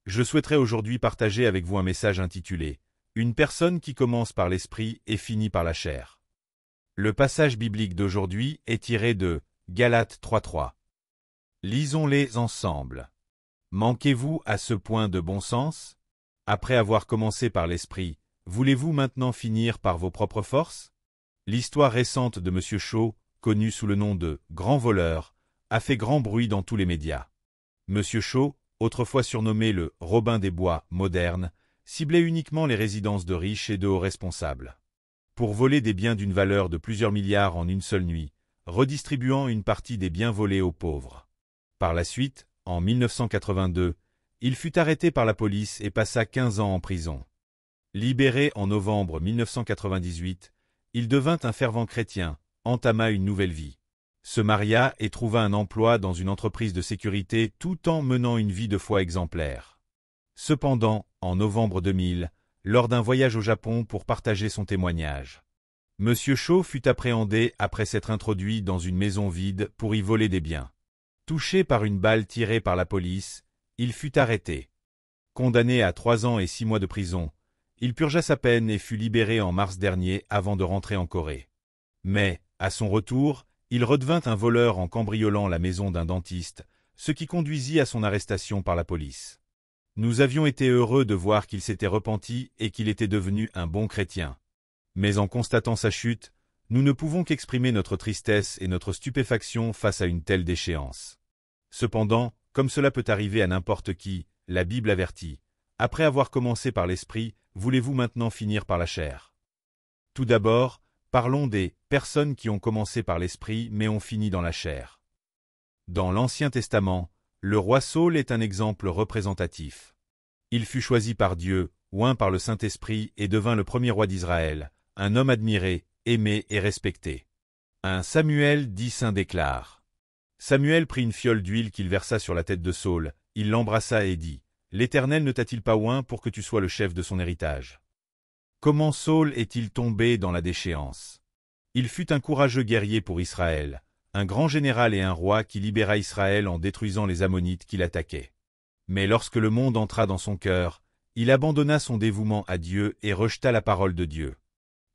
Je souhaiterais aujourd'hui partager avec vous un message intitulé « Une personne qui commence par l'esprit et finit par la chair ». Le passage biblique d'aujourd'hui est tiré de Galates 3:3. Lisons-les ensemble. Manquez-vous à ce point de bon sens? Après avoir commencé par l'esprit, voulez-vous maintenant finir par vos propres forces? L'histoire récente de M. Shaw, connu sous le nom de « Grand voleur », a fait grand bruit dans tous les médias. M. Shaw, autrefois surnommé le « Robin des Bois » moderne, ciblait uniquement les résidences de riches et de hauts responsables. Pour voler des biens d'une valeur de plusieurs milliards en une seule nuit, redistribuant une partie des biens volés aux pauvres. Par la suite, en 1982, il fut arrêté par la police et passa 15 ans en prison. Libéré en novembre 1998, il devint un fervent chrétien, entama une nouvelle vie. Se maria et trouva un emploi dans une entreprise de sécurité tout en menant une vie de foi exemplaire. Cependant, en novembre 2000, lors d'un voyage au Japon pour partager son témoignage, M. Shaw fut appréhendé après s'être introduit dans une maison vide pour y voler des biens. Touché par une balle tirée par la police, il fut arrêté. Condamné à 3 ans et 6 mois de prison, il purgea sa peine et fut libéré en mars dernier avant de rentrer en Corée. Mais, à son retour, il redevint un voleur en cambriolant la maison d'un dentiste, ce qui conduisit à son arrestation par la police. Nous avions été heureux de voir qu'il s'était repenti et qu'il était devenu un bon chrétien. Mais en constatant sa chute, nous ne pouvons qu'exprimer notre tristesse et notre stupéfaction face à une telle déchéance. Cependant, comme cela peut arriver à n'importe qui, la Bible avertit. Après avoir commencé par l'esprit, voulez-vous maintenant finir par la chair? Tout d'abord, parlons des personnes qui ont commencé par l'esprit mais ont fini dans la chair. Dans l'Ancien Testament, le roi Saül est un exemple représentatif. Il fut choisi par Dieu, oint par le Saint-Esprit et devint le premier roi d'Israël, un homme admiré, aimé et respecté. 1 Samuel 10:1 déclare. Samuel prit une fiole d'huile qu'il versa sur la tête de Saül, il l'embrassa et dit, « L'Éternel ne t'a-t-il pas oint pour que tu sois le chef de son héritage ?» Comment Saül est-il tombé dans la déchéance? Il fut un courageux guerrier pour Israël, un grand général et un roi qui libéra Israël en détruisant les Ammonites qui l'attaquaient. Mais lorsque le monde entra dans son cœur, il abandonna son dévouement à Dieu et rejeta la parole de Dieu.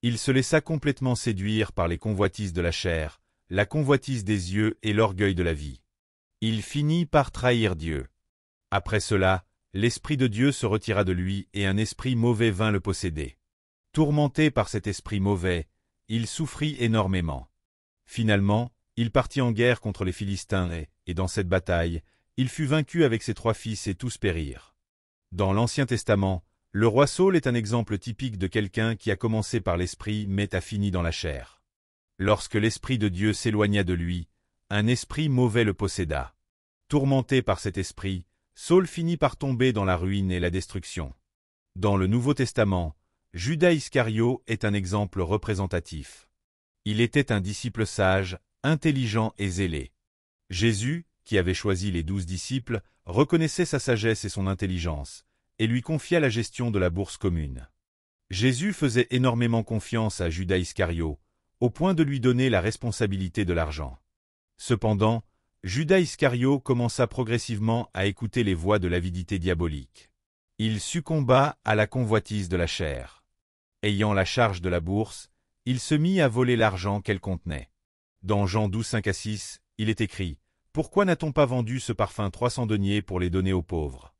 Il se laissa complètement séduire par les convoitises de la chair, la convoitise des yeux et l'orgueil de la vie. Il finit par trahir Dieu. Après cela, l'Esprit de Dieu se retira de lui et un esprit mauvais vint le posséder. Tourmenté par cet esprit mauvais, il souffrit énormément. Finalement, il partit en guerre contre les Philistins et dans cette bataille, il fut vaincu avec ses 3 fils et tous périrent. Dans l'Ancien Testament, le roi Saül est un exemple typique de quelqu'un qui a commencé par l'esprit mais a fini dans la chair. Lorsque l'Esprit de Dieu s'éloigna de lui, un esprit mauvais le posséda. Tourmenté par cet esprit, Saül finit par tomber dans la ruine et la destruction. Dans le Nouveau Testament, Judas Iscario est un exemple représentatif. Il était un disciple sage, intelligent et zélé. Jésus, qui avait choisi les 12 disciples, reconnaissait sa sagesse et son intelligence, et lui confia la gestion de la bourse commune. Jésus faisait énormément confiance à Judas Iscario, au point de lui donner la responsabilité de l'argent. Cependant, Judas Iscario commença progressivement à écouter les voix de l'avidité diabolique. Il succomba à la convoitise de la chair. Ayant la charge de la bourse, il se mit à voler l'argent qu'elle contenait. Dans Jean 12:5-6, il est écrit « Pourquoi n'a-t-on pas vendu ce parfum 300 deniers pour les donner aux pauvres ?»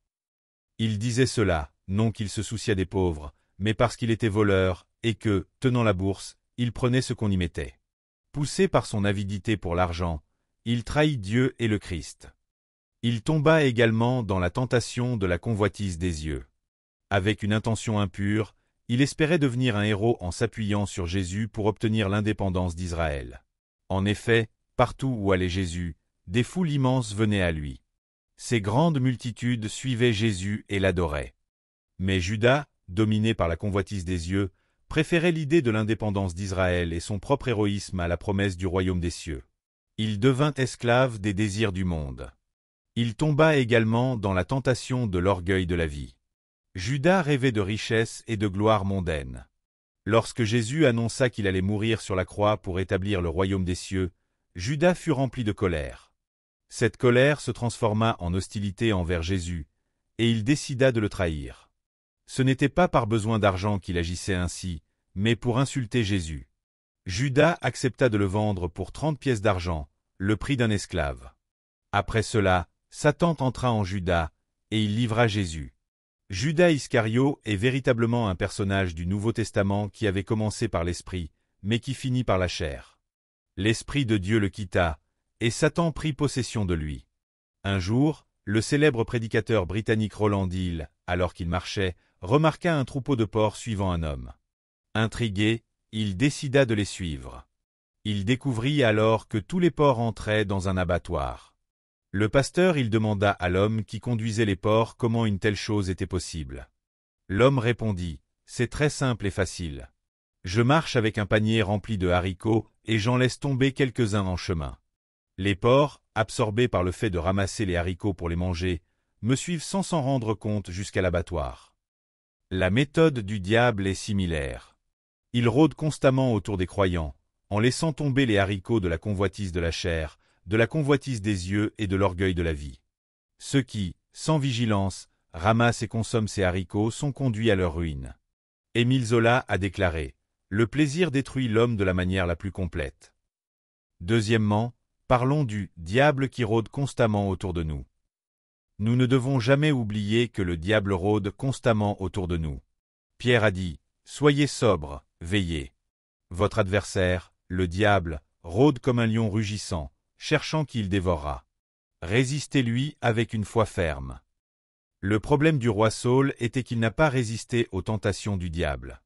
Il disait cela, non qu'il se souciât des pauvres, mais parce qu'il était voleur, et que, tenant la bourse, il prenait ce qu'on y mettait. Poussé par son avidité pour l'argent, il trahit Dieu et le Christ. Il tomba également dans la tentation de la convoitise des yeux. Avec une intention impure, il espérait devenir un héros en s'appuyant sur Jésus pour obtenir l'indépendance d'Israël. En effet, partout où allait Jésus, des foules immenses venaient à lui. Ces grandes multitudes suivaient Jésus et l'adoraient. Mais Judas, dominé par la convoitise des yeux, préférait l'idée de l'indépendance d'Israël et son propre héroïsme à la promesse du royaume des cieux. Il devint esclave des désirs du monde. Il tomba également dans la tentation de l'orgueil de la vie. Judas rêvait de richesses et de gloire mondaine. Lorsque Jésus annonça qu'il allait mourir sur la croix pour établir le royaume des cieux, Judas fut rempli de colère. Cette colère se transforma en hostilité envers Jésus, et il décida de le trahir. Ce n'était pas par besoin d'argent qu'il agissait ainsi, mais pour insulter Jésus. Judas accepta de le vendre pour 30 pièces d'argent, le prix d'un esclave. Après cela, Satan entra en Judas, et il livra Jésus. Judas Iscario est véritablement un personnage du Nouveau Testament qui avait commencé par l'Esprit, mais qui finit par la chair. L'Esprit de Dieu le quitta, et Satan prit possession de lui. Un jour, le célèbre prédicateur britannique Roland Hill, alors qu'il marchait, remarqua un troupeau de porcs suivant un homme. Intrigué, il décida de les suivre. Il découvrit alors que tous les porcs entraient dans un abattoir. Le pasteur il demanda à l'homme qui conduisait les porcs comment une telle chose était possible. L'homme répondit, « C'est très simple et facile. Je marche avec un panier rempli de haricots et j'en laisse tomber quelques-uns en chemin. Les porcs, absorbés par le fait de ramasser les haricots pour les manger, me suivent sans s'en rendre compte jusqu'à l'abattoir. » La méthode du diable est similaire. Il rôde constamment autour des croyants, en laissant tomber les haricots de la convoitise de la chair, de la convoitise des yeux et de l'orgueil de la vie. Ceux qui, sans vigilance, ramassent et consomment ces haricots sont conduits à leur ruine. Émile Zola a déclaré « Le plaisir détruit l'homme de la manière la plus complète. » Deuxièmement, parlons du « diable qui rôde constamment autour de nous ». Nous ne devons jamais oublier que le diable rôde constamment autour de nous. Pierre a dit « Soyez sobres, veillez. Votre adversaire, le diable, rôde comme un lion rugissant, cherchant qui il dévorera. Résistez-lui avec une foi ferme. » Le problème du roi Saul était qu'il n'a pas résisté aux tentations du diable.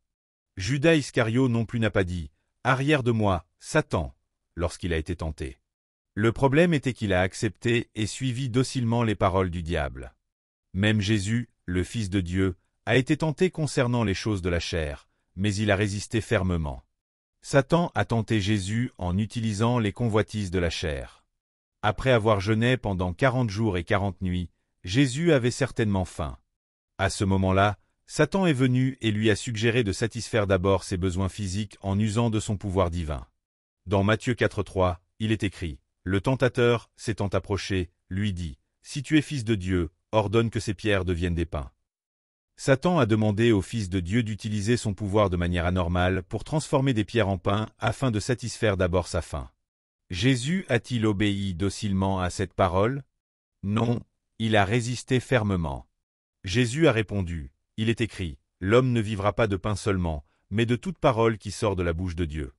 Judas Iscario non plus n'a pas dit « Arrière de moi, Satan » lorsqu'il a été tenté. Le problème était qu'il a accepté et suivi docilement les paroles du diable. Même Jésus, le Fils de Dieu, a été tenté concernant les choses de la chair, mais il a résisté fermement. Satan a tenté Jésus en utilisant les convoitises de la chair. Après avoir jeûné pendant 40 jours et 40 nuits, Jésus avait certainement faim. À ce moment-là, Satan est venu et lui a suggéré de satisfaire d'abord ses besoins physiques en usant de son pouvoir divin. Dans Matthieu 4,3, il est écrit « Le tentateur, s'étant approché, lui dit « Si tu es fils de Dieu, ordonne que ces pierres deviennent des pains. » Satan a demandé au Fils de Dieu d'utiliser son pouvoir de manière anormale pour transformer des pierres en pain afin de satisfaire d'abord sa faim. Jésus a-t-il obéi docilement à cette parole? Non, il a résisté fermement. Jésus a répondu, il est écrit, l'homme ne vivra pas de pain seulement, mais de toute parole qui sort de la bouche de Dieu.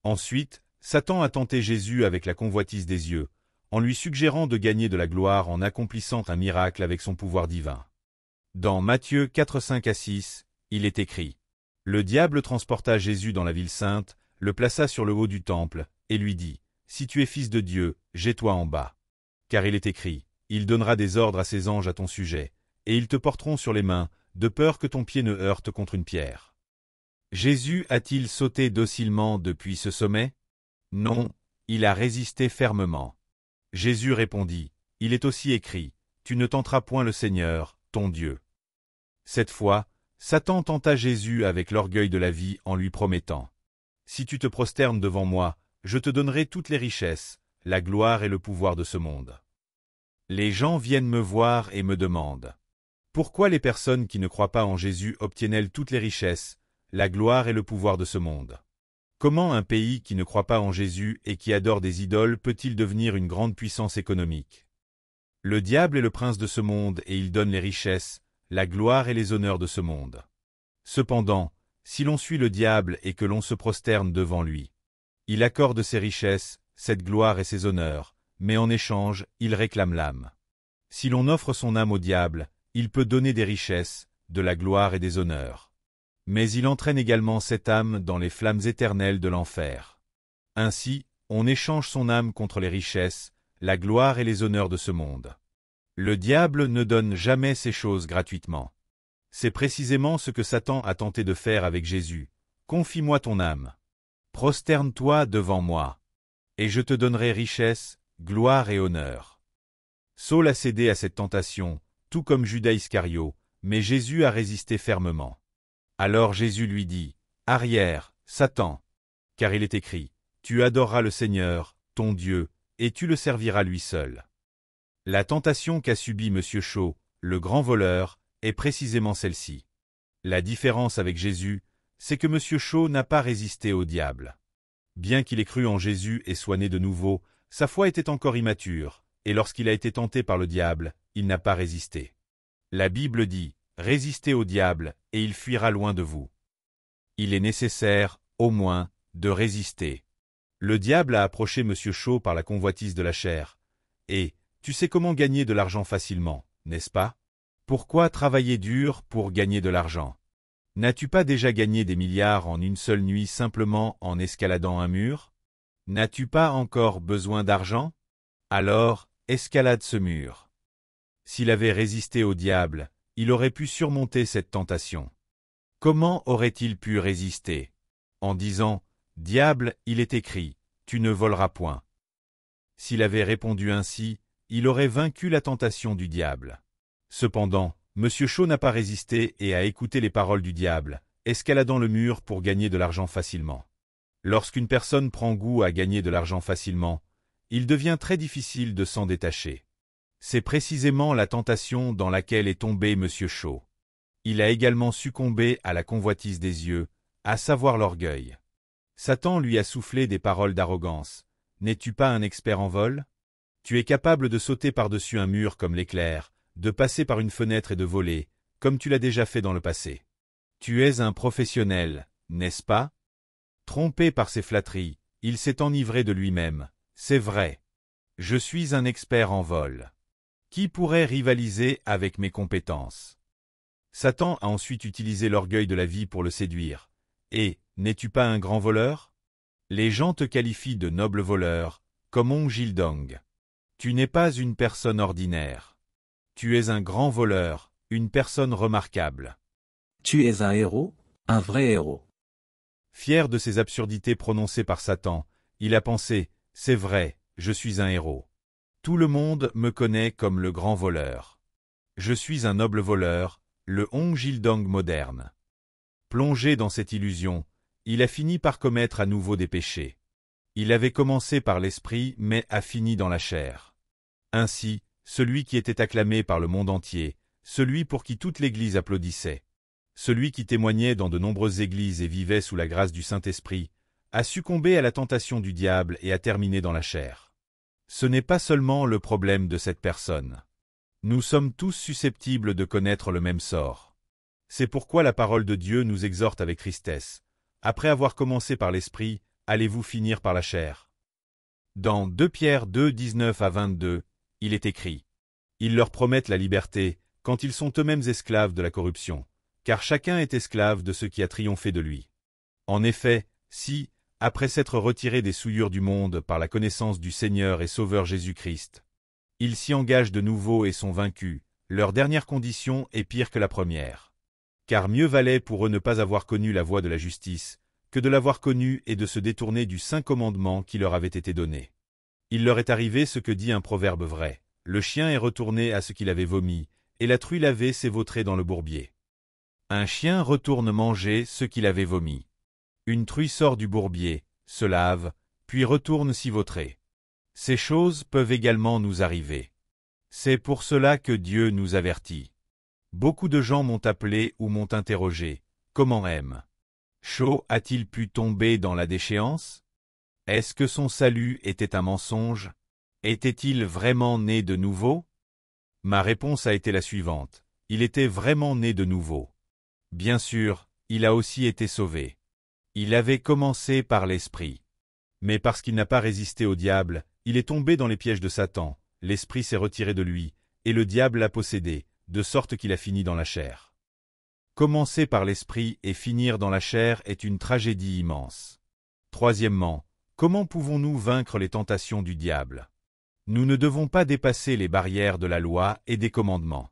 Ensuite, Satan a tenté Jésus avec la convoitise des yeux, en lui suggérant de gagner de la gloire en accomplissant un miracle avec son pouvoir divin. Dans Matthieu 4, 5-6, il est écrit, « Le diable transporta Jésus dans la ville sainte, le plaça sur le haut du temple, et lui dit, « Si tu es fils de Dieu, jette-toi en bas. Car il est écrit, il donnera des ordres à ses anges à ton sujet, et ils te porteront sur les mains, de peur que ton pied ne heurte contre une pierre. » Jésus a-t-il sauté docilement depuis ce sommet? Non, il a résisté fermement. Jésus répondit, « Il est aussi écrit, tu ne tenteras point le Seigneur, ton Dieu. » Cette fois, Satan tenta Jésus avec l'orgueil de la vie en lui promettant, « Si tu te prosternes devant moi, je te donnerai toutes les richesses, la gloire et le pouvoir de ce monde. » Les gens viennent me voir et me demandent, « Pourquoi les personnes qui ne croient pas en Jésus obtiennent-elles toutes les richesses, la gloire et le pouvoir de ce monde? Comment un pays qui ne croit pas en Jésus et qui adore des idoles peut-il devenir une grande puissance économique? Le diable est le prince de ce monde et il donne les richesses, la gloire et les honneurs de ce monde. Cependant, si l'on suit le diable et que l'on se prosterne devant lui, il accorde ses richesses, cette gloire et ses honneurs, mais en échange, il réclame l'âme. Si l'on offre son âme au diable, il peut donner des richesses, de la gloire et des honneurs. Mais il entraîne également cette âme dans les flammes éternelles de l'enfer. Ainsi, on échange son âme contre les richesses, la gloire et les honneurs de ce monde. Le diable ne donne jamais ces choses gratuitement. C'est précisément ce que Satan a tenté de faire avec Jésus. « Confie-moi ton âme. Prosterne-toi devant moi. Et je te donnerai richesse, gloire et honneur. » Saul a cédé à cette tentation, tout comme Judas Iscario, mais Jésus a résisté fermement. Alors Jésus lui dit, « Arrière, Satan, car il est écrit, tu adoreras le Seigneur, ton Dieu, et tu le serviras lui seul. » La tentation qu'a subie M. Shaw, le grand voleur, est précisément celle-ci. La différence avec Jésus, c'est que M. Shaw n'a pas résisté au diable. Bien qu'il ait cru en Jésus et soit né de nouveau, sa foi était encore immature, et lorsqu'il a été tenté par le diable, il n'a pas résisté. La Bible dit « Résistez au diable, et il fuira loin de vous ». Il est nécessaire, au moins, de résister. Le diable a approché M. Shaw par la convoitise de la chair. Et, tu sais comment gagner de l'argent facilement, n'est-ce pas? Pourquoi travailler dur pour gagner de l'argent? N'as-tu pas déjà gagné des milliards en une seule nuit simplement en escaladant un mur? N'as-tu pas encore besoin d'argent? Alors, escalade ce mur. S'il avait résisté au diable, il aurait pu surmonter cette tentation. Comment aurait-il pu résister? En disant « Diable, il est écrit, tu ne voleras point ». S'il avait répondu ainsi, il aurait vaincu la tentation du diable. Cependant, M. Shaw n'a pas résisté et a écouté les paroles du diable, escaladant le mur pour gagner de l'argent facilement. Lorsqu'une personne prend goût à gagner de l'argent facilement, il devient très difficile de s'en détacher. C'est précisément la tentation dans laquelle est tombé M. Shaw. Il a également succombé à la convoitise des yeux, à savoir l'orgueil. Satan lui a soufflé des paroles d'arrogance. « N'es-tu pas un expert en vol? Tu es capable de sauter par-dessus un mur comme l'éclair, de passer par une fenêtre et de voler, comme tu l'as déjà fait dans le passé. Tu es un professionnel, n'est-ce pas? » Trompé par ses flatteries, il s'est enivré de lui-même. C'est vrai. Je suis un expert en vol. Qui pourrait rivaliser avec mes compétences? Satan a ensuite utilisé l'orgueil de la vie pour le séduire. Et, n'es-tu pas un grand voleur? Les gens te qualifient de noble voleur, comme Ong Gildong. Tu n'es pas une personne ordinaire. Tu es un grand voleur, une personne remarquable. Tu es un héros, un vrai héros. Fier de ces absurdités prononcées par Satan, il a pensé, c'est vrai, je suis un héros. Tout le monde me connaît comme le grand voleur. Je suis un noble voleur, le Ong Gildong moderne. Plongé dans cette illusion, il a fini par commettre à nouveau des péchés. Il avait commencé par l'esprit mais a fini dans la chair. Ainsi, celui qui était acclamé par le monde entier, celui pour qui toute l'Église applaudissait, celui qui témoignait dans de nombreuses églises et vivait sous la grâce du Saint-Esprit, a succombé à la tentation du diable et a terminé dans la chair. Ce n'est pas seulement le problème de cette personne. Nous sommes tous susceptibles de connaître le même sort. C'est pourquoi la parole de Dieu nous exhorte avec tristesse. Après avoir commencé par l'esprit, allez-vous finir par la chair? Dans 2 Pierre 2, 19 à 22, il est écrit « Ils leur promettent la liberté, quand ils sont eux-mêmes esclaves de la corruption, car chacun est esclave de ce qui a triomphé de lui. En effet, si, après s'être retirés des souillures du monde par la connaissance du Seigneur et Sauveur Jésus-Christ, ils s'y engagent de nouveau et sont vaincus, leur dernière condition est pire que la première. Car mieux valait pour eux ne pas avoir connu la voie de la justice, que de l'avoir connue et de se détourner du saint commandement qui leur avait été donné. Il leur est arrivé ce que dit un proverbe vrai. Le chien est retourné à ce qu'il avait vomi, et la truie lavée s'est vautrée dans le bourbier. Un chien retourne manger ce qu'il avait vomi. Une truie sort du bourbier, se lave, puis retourne s'y vautrer. Ces choses peuvent également nous arriver. C'est pour cela que Dieu nous avertit. Beaucoup de gens m'ont appelé ou m'ont interrogé. Comment M. Shaw a-t-il pu tomber dans la déchéance? Est-ce que son salut était un mensonge? Était-il vraiment né de nouveau? Ma réponse a été la suivante. Il était vraiment né de nouveau. Bien sûr, il a aussi été sauvé. Il avait commencé par l'esprit. Mais parce qu'il n'a pas résisté au diable, il est tombé dans les pièges de Satan, l'esprit s'est retiré de lui, et le diable l'a possédé, de sorte qu'il a fini dans la chair. Commencer par l'esprit et finir dans la chair est une tragédie immense. Troisièmement, comment pouvons-nous vaincre les tentations du diable? Nous ne devons pas dépasser les barrières de la loi et des commandements.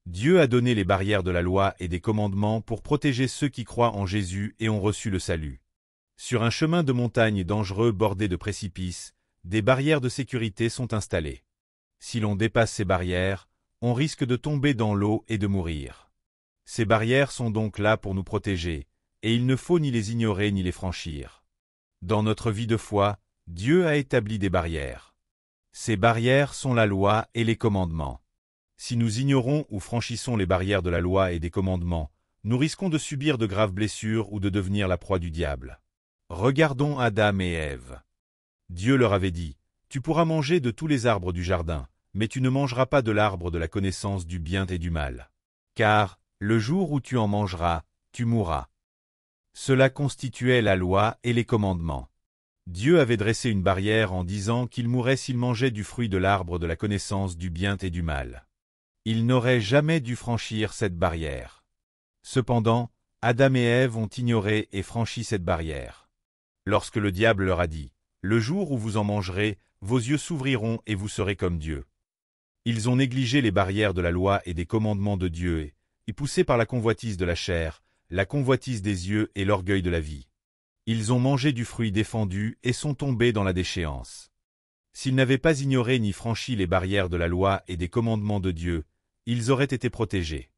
Dieu a donné les barrières de la loi et des commandements pour protéger ceux qui croient en Jésus et ont reçu le salut. Sur un chemin de montagne dangereux bordé de précipices, des barrières de sécurité sont installées. Si l'on dépasse ces barrières, on risque de tomber dans l'eau et de mourir. Ces barrières sont donc là pour nous protéger, et il ne faut ni les ignorer ni les franchir. Dans notre vie de foi, Dieu a établi des barrières. Ces barrières sont la loi et les commandements. Si nous ignorons ou franchissons les barrières de la loi et des commandements, nous risquons de subir de graves blessures ou de devenir la proie du diable. Regardons Adam et Ève. Dieu leur avait dit, « Tu pourras manger de tous les arbres du jardin, mais tu ne mangeras pas de l'arbre de la connaissance du bien et du mal. Car, le jour où tu en mangeras, tu mourras. » Cela constituait la loi et les commandements. Dieu avait dressé une barrière en disant qu'il mourrait s'il mangeait du fruit de l'arbre de la connaissance du bien et du mal. Il n'aurait jamais dû franchir cette barrière. Cependant, Adam et Ève ont ignoré et franchi cette barrière. Lorsque le diable leur a dit, « Le jour où vous en mangerez, vos yeux s'ouvriront et vous serez comme Dieu. » Ils ont négligé les barrières de la loi et des commandements de Dieu et poussés par la convoitise de la chair, la convoitise des yeux et l'orgueil de la vie. Ils ont mangé du fruit défendu et sont tombés dans la déchéance. S'ils n'avaient pas ignoré ni franchi les barrières de la loi et des commandements de Dieu, ils auraient été protégés.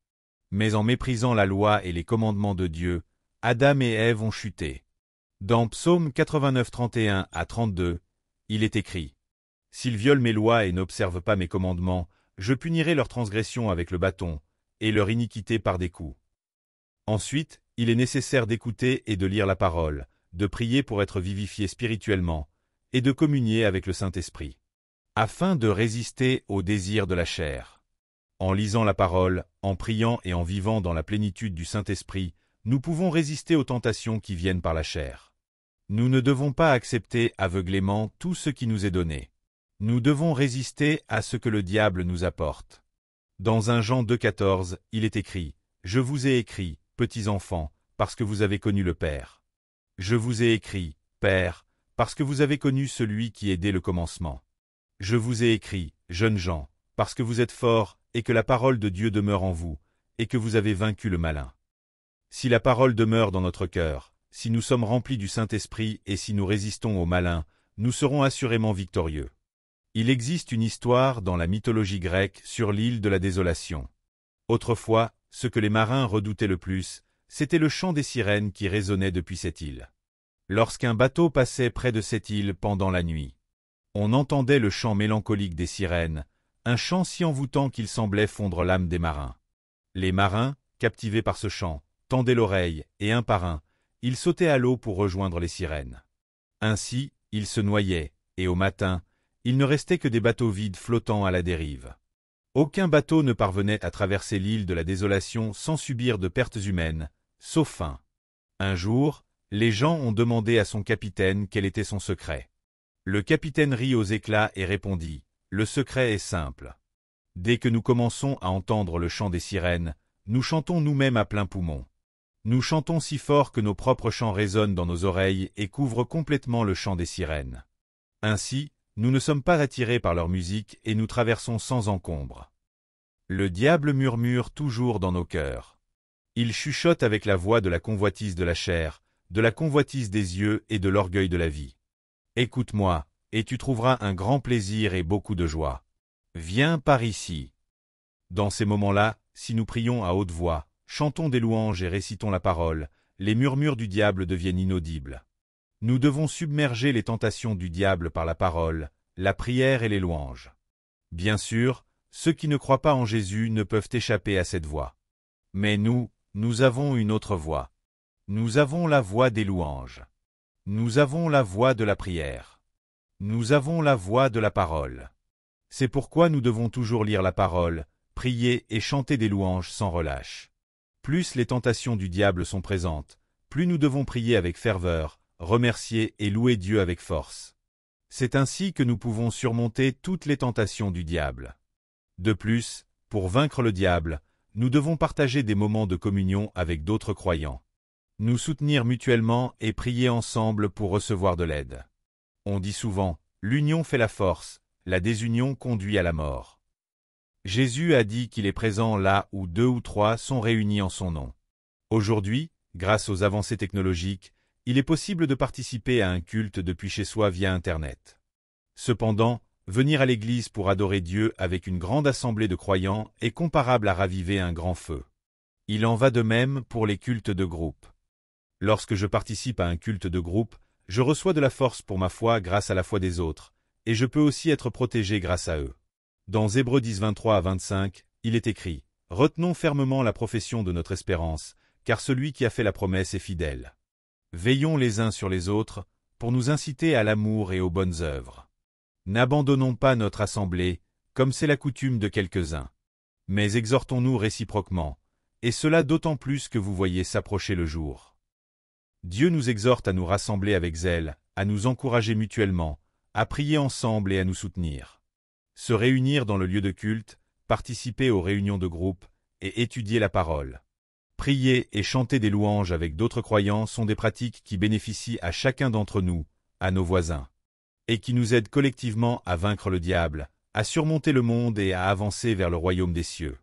Mais en méprisant la loi et les commandements de Dieu, Adam et Ève ont chuté. Dans Psaume 89, 31 à 32, il est écrit « S'ils violent mes lois et n'observent pas mes commandements, je punirai leur transgression avec le bâton, et leur iniquité par des coups. » Ensuite, il est nécessaire d'écouter et de lire la parole, de prier pour être vivifié spirituellement, et de communier avec le Saint-Esprit, afin de résister aux désirs de la chair. En lisant la parole, en priant et en vivant dans la plénitude du Saint-Esprit, nous pouvons résister aux tentations qui viennent par la chair. Nous ne devons pas accepter aveuglément tout ce qui nous est donné. Nous devons résister à ce que le diable nous apporte. Dans 1 Jean 2,14, il est écrit « Je vous ai écrit, petits enfants, parce que vous avez connu le Père. Je vous ai écrit, Père, parce que vous avez connu celui qui est dès le commencement. Je vous ai écrit, jeunes gens, parce que vous êtes forts, et que la parole de Dieu demeure en vous, et que vous avez vaincu le malin. » Si la parole demeure dans notre cœur, si nous sommes remplis du Saint-Esprit et si nous résistons au malin, nous serons assurément victorieux. Il existe une histoire dans la mythologie grecque sur l'île de la Désolation. Autrefois, ce que les marins redoutaient le plus, c'était le chant des sirènes qui résonnait depuis cette île. Lorsqu'un bateau passait près de cette île pendant la nuit, on entendait le chant mélancolique des sirènes, un chant si envoûtant qu'il semblait fondre l'âme des marins. Les marins, captivés par ce chant, tendaient l'oreille, et un par un, ils sautaient à l'eau pour rejoindre les sirènes. Ainsi, ils se noyaient, et au matin, il ne restait que des bateaux vides flottant à la dérive. Aucun bateau ne parvenait à traverser l'île de la Désolation sans subir de pertes humaines, sauf un. Un jour, les gens ont demandé à son capitaine quel était son secret. Le capitaine rit aux éclats et répondit « Le secret est simple. Dès que nous commençons à entendre le chant des sirènes, nous chantons nous-mêmes à plein poumon. Nous chantons si fort que nos propres chants résonnent dans nos oreilles et couvrent complètement le chant des sirènes. Ainsi, nous ne sommes pas attirés par leur musique et nous traversons sans encombre. Le diable murmure toujours dans nos cœurs. Il chuchote avec la voix de la convoitise de la chair, de la convoitise des yeux et de l'orgueil de la vie. Écoute-moi, et tu trouveras un grand plaisir et beaucoup de joie. Viens par ici. Dans ces moments-là, si nous prions à haute voix, chantons des louanges et récitons la parole, les murmures du diable deviennent inaudibles. Nous devons submerger les tentations du diable par la parole, la prière et les louanges. Bien sûr, ceux qui ne croient pas en Jésus ne peuvent échapper à cette voie. Mais nous avons une autre voie. Nous avons la voie des louanges. Nous avons la voie de la prière. Nous avons la voie de la parole. C'est pourquoi nous devons toujours lire la parole, prier et chanter des louanges sans relâche. Plus les tentations du diable sont présentes, plus nous devons prier avec ferveur, remercier et louer Dieu avec force. C'est ainsi que nous pouvons surmonter toutes les tentations du diable. De plus, pour vaincre le diable, nous devons partager des moments de communion avec d'autres croyants. Nous soutenir mutuellement et prier ensemble pour recevoir de l'aide. On dit souvent, l'union fait la force, la désunion conduit à la mort. Jésus a dit qu'il est présent là où 2 ou 3 sont réunis en son nom. Aujourd'hui, grâce aux avancées technologiques, il est possible de participer à un culte depuis chez soi via Internet. Cependant, venir à l'église pour adorer Dieu avec une grande assemblée de croyants est comparable à raviver un grand feu. Il en va de même pour les cultes de groupe. Lorsque je participe à un culte de groupe, je reçois de la force pour ma foi grâce à la foi des autres, et je peux aussi être protégé grâce à eux. Dans Hébreux 10, 23 à 25, Il est écrit, « Retenons fermement la profession de notre espérance, car celui qui a fait la promesse est fidèle. Veillons les uns sur les autres, pour nous inciter à l'amour et aux bonnes œuvres. N'abandonnons pas notre assemblée, comme c'est la coutume de quelques-uns. Mais exhortons-nous réciproquement, et cela d'autant plus que vous voyez s'approcher le jour. » Dieu nous exhorte à nous rassembler avec zèle, à nous encourager mutuellement, à prier ensemble et à nous soutenir. Se réunir dans le lieu de culte, participer aux réunions de groupe, et étudier la parole. Prier et chanter des louanges avec d'autres croyants sont des pratiques qui bénéficient à chacun d'entre nous, à nos voisins, et qui nous aident collectivement à vaincre le diable, à surmonter le monde et à avancer vers le royaume des cieux.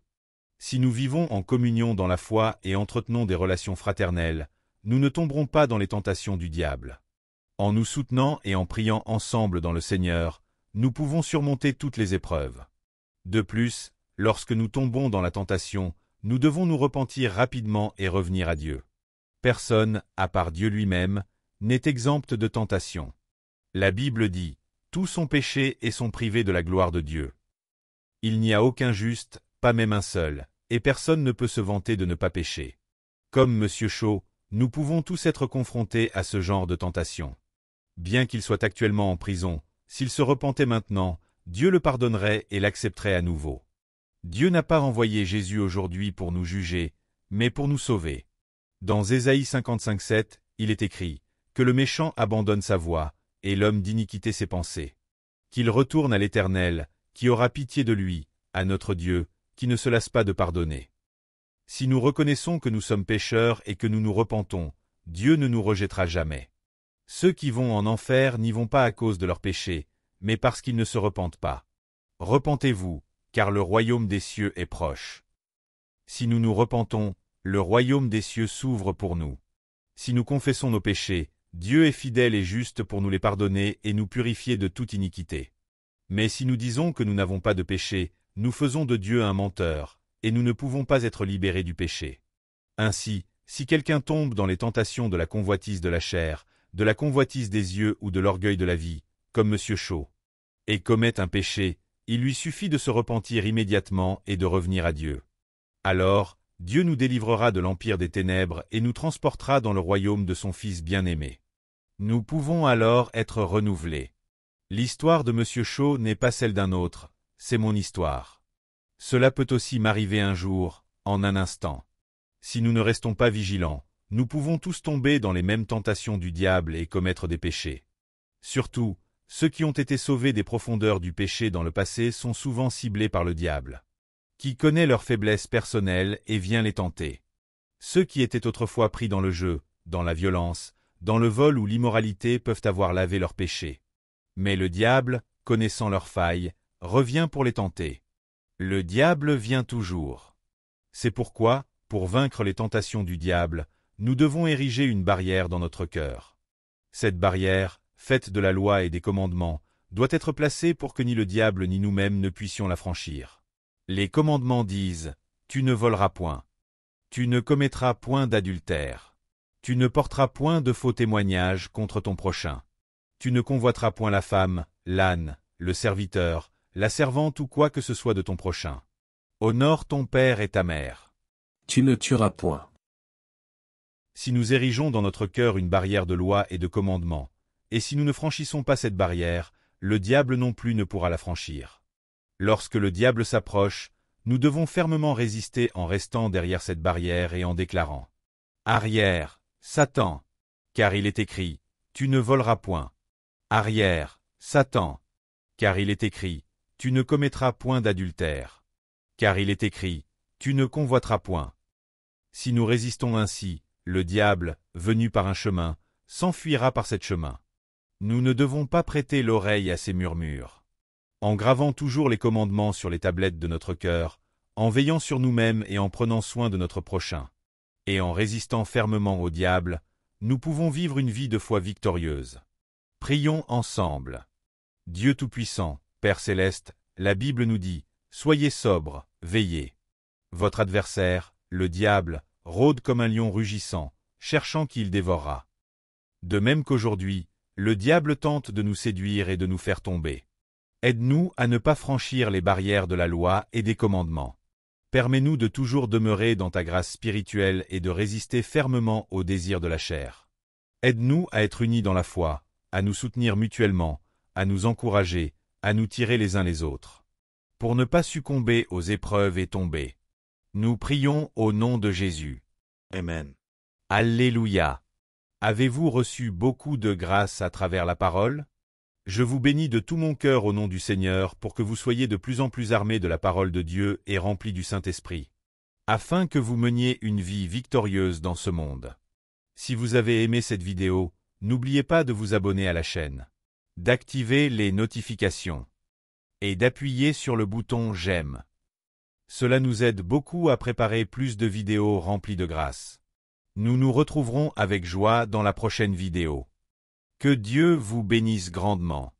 Si nous vivons en communion dans la foi et entretenons des relations fraternelles, nous ne tomberons pas dans les tentations du diable. En nous soutenant et en priant ensemble dans le Seigneur, nous pouvons surmonter toutes les épreuves. De plus, lorsque nous tombons dans la tentation, nous devons nous repentir rapidement et revenir à Dieu. Personne, à part Dieu lui-même, n'est exempt de tentation. La Bible dit, « Tous sont péchés et sont privés de la gloire de Dieu. » Il n'y a aucun juste, pas même un seul, et personne ne peut se vanter de ne pas pécher. Comme Monsieur Shaw, nous pouvons tous être confrontés à ce genre de tentation. Bien qu'il soit actuellement en prison, s'il se repentait maintenant, Dieu le pardonnerait et l'accepterait à nouveau. Dieu n'a pas envoyé Jésus aujourd'hui pour nous juger, mais pour nous sauver. Dans Ésaïe 55:7, il est écrit, « Que le méchant abandonne sa voie, et l'homme d'iniquité ses pensées. Qu'il retourne à l'Éternel, qui aura pitié de lui, à notre Dieu, qui ne se lasse pas de pardonner. » Si nous reconnaissons que nous sommes pécheurs et que nous nous repentons, Dieu ne nous rejettera jamais. Ceux qui vont en enfer n'y vont pas à cause de leurs péchés, mais parce qu'ils ne se repentent pas. Repentez-vous, car le royaume des cieux est proche. Si nous nous repentons, le royaume des cieux s'ouvre pour nous. Si nous confessons nos péchés, Dieu est fidèle et juste pour nous les pardonner et nous purifier de toute iniquité. Mais si nous disons que nous n'avons pas de péché, nous faisons de Dieu un menteur, et nous ne pouvons pas être libérés du péché. Ainsi, si quelqu'un tombe dans les tentations de la convoitise de la chair, de la convoitise des yeux ou de l'orgueil de la vie, comme Monsieur Shaw, et commet un péché, il lui suffit de se repentir immédiatement et de revenir à Dieu. Alors, Dieu nous délivrera de l'empire des ténèbres et nous transportera dans le royaume de son Fils bien-aimé. Nous pouvons alors être renouvelés. L'histoire de Monsieur Shaw n'est pas celle d'un autre, c'est mon histoire. Cela peut aussi m'arriver un jour, en un instant. Si nous ne restons pas vigilants, nous pouvons tous tomber dans les mêmes tentations du diable et commettre des péchés. Surtout, ceux qui ont été sauvés des profondeurs du péché dans le passé sont souvent ciblés par le diable, qui connaît leurs faiblesses personnelles et vient les tenter. Ceux qui étaient autrefois pris dans le jeu, dans la violence, dans le vol ou l'immoralité peuvent avoir lavé leurs péchés. Mais le diable, connaissant leurs failles, revient pour les tenter. Le diable vient toujours. C'est pourquoi, pour vaincre les tentations du diable, nous devons ériger une barrière dans notre cœur. Cette barrière, faite de la loi et des commandements, doit être placée pour que ni le diable ni nous-mêmes ne puissions la franchir. Les commandements disent « Tu ne voleras point. Tu ne commettras point d'adultère. Tu ne porteras point de faux témoignages contre ton prochain. Tu ne convoiteras point la femme, l'âne, le serviteur, la servante ou quoi que ce soit de ton prochain. Honore ton père et ta mère. Tu ne tueras point. » Si nous érigeons dans notre cœur une barrière de loi et de commandements, et si nous ne franchissons pas cette barrière, le diable non plus ne pourra la franchir. Lorsque le diable s'approche, nous devons fermement résister en restant derrière cette barrière et en déclarant « Arrière, Satan !» car il est écrit « Tu ne voleras point. » Arrière, Satan ! Car il est écrit « Tu ne commettras point d'adultère. » Car il est écrit « Tu ne convoiteras point. » Si nous résistons ainsi, le diable, venu par un chemin, s'enfuira par cet chemin. Nous ne devons pas prêter l'oreille à ces murmures. En gravant toujours les commandements sur les tablettes de notre cœur, en veillant sur nous-mêmes et en prenant soin de notre prochain, et en résistant fermement au diable, nous pouvons vivre une vie de foi victorieuse. Prions ensemble. Dieu Tout-Puissant, Père Céleste, la Bible nous dit « Soyez sobres, veillez. Votre adversaire, le diable, rôde comme un lion rugissant, cherchant qui il dévorera. » De même qu'aujourd'hui, le diable tente de nous séduire et de nous faire tomber. Aide-nous à ne pas franchir les barrières de la loi et des commandements. Permets-nous de toujours demeurer dans ta grâce spirituelle et de résister fermement aux désirs de la chair. Aide-nous à être unis dans la foi, à nous soutenir mutuellement, à nous encourager, à nous tirer les uns les autres. Pour ne pas succomber aux épreuves et tomber. Nous prions au nom de Jésus. Amen. Alléluia. Avez-vous reçu beaucoup de grâce à travers la parole? Je vous bénis de tout mon cœur au nom du Seigneur pour que vous soyez de plus en plus armés de la parole de Dieu et remplis du Saint-Esprit, afin que vous meniez une vie victorieuse dans ce monde. Si vous avez aimé cette vidéo, n'oubliez pas de vous abonner à la chaîne, d'activer les notifications et d'appuyer sur le bouton « J'aime ». Cela nous aide beaucoup à préparer plus de vidéos remplies de grâce. Nous nous retrouverons avec joie dans la prochaine vidéo. Que Dieu vous bénisse grandement.